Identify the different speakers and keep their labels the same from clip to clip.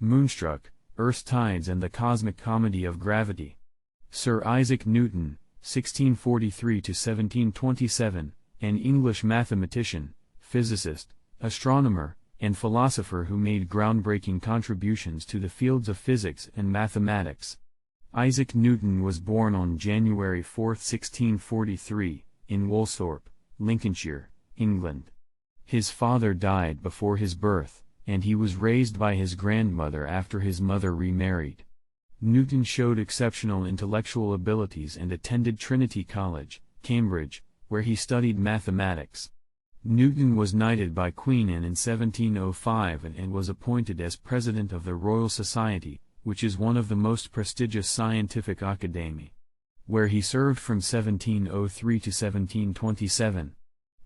Speaker 1: Moonstruck, Earth's Tides and the Cosmic Comedy of Gravity. Sir Isaac Newton, 1643–1727, an English mathematician, physicist, astronomer, and philosopher who made groundbreaking contributions to the fields of physics and mathematics. Isaac Newton was born on January 4, 1643, in Woolsthorpe, Lincolnshire, England. His father died before his birth, and he was raised by his grandmother after his mother remarried. Newton showed exceptional intellectual abilities and attended Trinity College, Cambridge, where he studied mathematics. Newton was knighted by Queen Anne in 1705 and was appointed as president of the Royal Society, which is one of the most prestigious scientific academy, where he served from 1703 to 1727.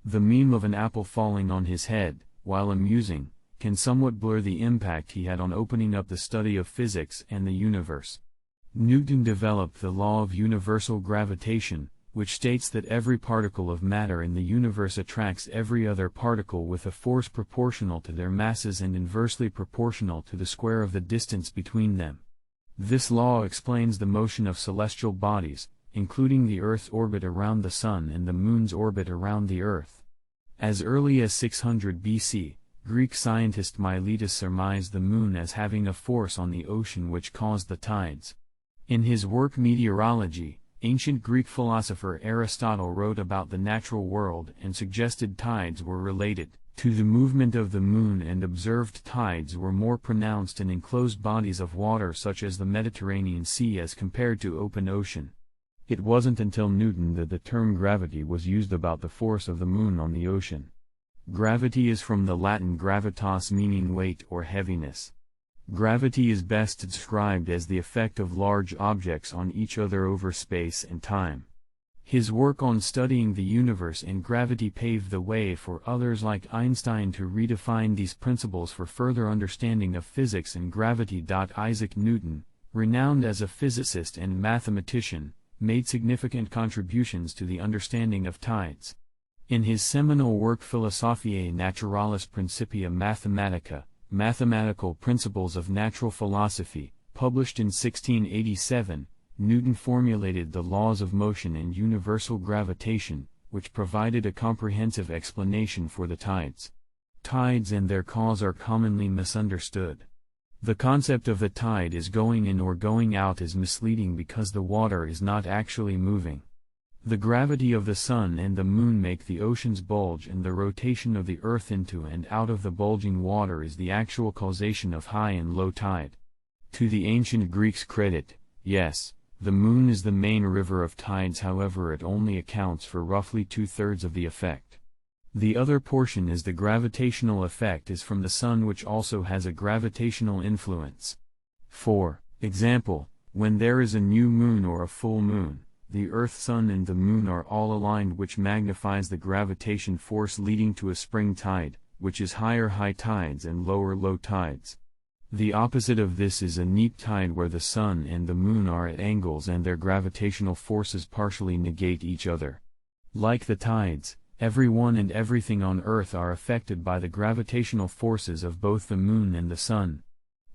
Speaker 1: The meme of an apple falling on his head, while amusing, can somewhat blur the impact he had on opening up the study of physics and the universe. Newton developed the law of universal gravitation, which states that every particle of matter in the universe attracts every other particle with a force proportional to their masses and inversely proportional to the square of the distance between them. This law explains the motion of celestial bodies, including the Earth's orbit around the Sun and the Moon's orbit around the Earth. As early as 600 BC, Greek scientist Miletus surmised the Moon as having a force on the ocean which caused the tides. In his work Meteorology, ancient Greek philosopher Aristotle wrote about the natural world and suggested tides were related to the movement of the Moon, and observed tides were more pronounced in enclosed bodies of water such as the Mediterranean Sea as compared to open ocean. It wasn't until Newton that the term gravity was used about the force of the Moon on the ocean. Gravity is from the Latin gravitas, meaning weight or heaviness. Gravity is best described as the effect of large objects on each other over space and time. His work on studying the universe and gravity paved the way for others like Einstein to redefine these principles for further understanding of physics and gravity. Isaac Newton, renowned as a physicist and mathematician, made significant contributions to the understanding of tides. In his seminal work Philosophiae Naturalis Principia Mathematica, Mathematical Principles of Natural Philosophy, published in 1687, Newton formulated the laws of motion and universal gravitation, which provided a comprehensive explanation for the tides. Tides and their cause are commonly misunderstood. The concept of the tide is going in or going out is misleading because the water is not actually moving. The gravity of the Sun and the Moon make the oceans bulge, and the rotation of the Earth into and out of the bulging water is the actual causation of high and low tide. To the ancient Greeks' credit, yes, the Moon is the main river of tides, however it only accounts for roughly 2/3 of the effect. The other portion is the gravitational effect is from the Sun, which also has a gravitational influence. For example, when there is a new moon or a full moon, the Earth, Sun and the Moon are all aligned, which magnifies the gravitation force, leading to a spring tide, which is higher high tides and lower low tides. The opposite of this is a neap tide, where the Sun and the Moon are at angles and their gravitational forces partially negate each other. Like the tides, everyone and everything on Earth are affected by the gravitational forces of both the Moon and the Sun.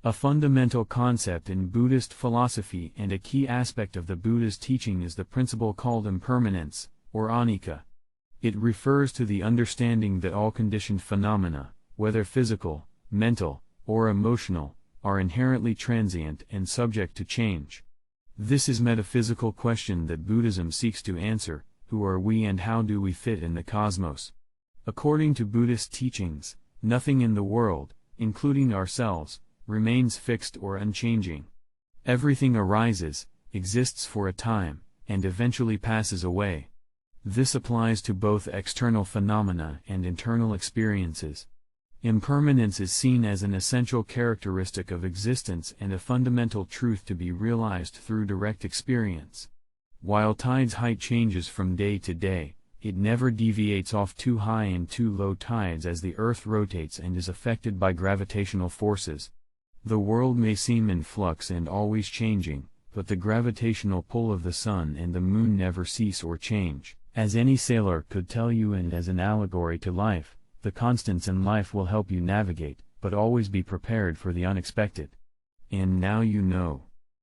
Speaker 1: A fundamental concept in Buddhist philosophy and a key aspect of the Buddha's teaching is the principle called impermanence, or anicca. It refers to the understanding that all conditioned phenomena, whether physical, mental, or emotional, are inherently transient and subject to change. This is a metaphysical question that Buddhism seeks to answer: who are we and how do we fit in the cosmos? According to Buddhist teachings, nothing in the world, including ourselves, remains fixed or unchanging. Everything arises, exists for a time, and eventually passes away. This applies to both external phenomena and internal experiences. Impermanence is seen as an essential characteristic of existence and a fundamental truth to be realized through direct experience. While tide's height changes from day to day, it never deviates off too high and too low tides as the Earth rotates and is affected by gravitational forces. The world may seem in flux and always changing, but the gravitational pull of the Sun and the Moon never cease or change. As any sailor could tell you, and as an allegory to life, the constants in life will help you navigate, but always be prepared for the unexpected. And now you know.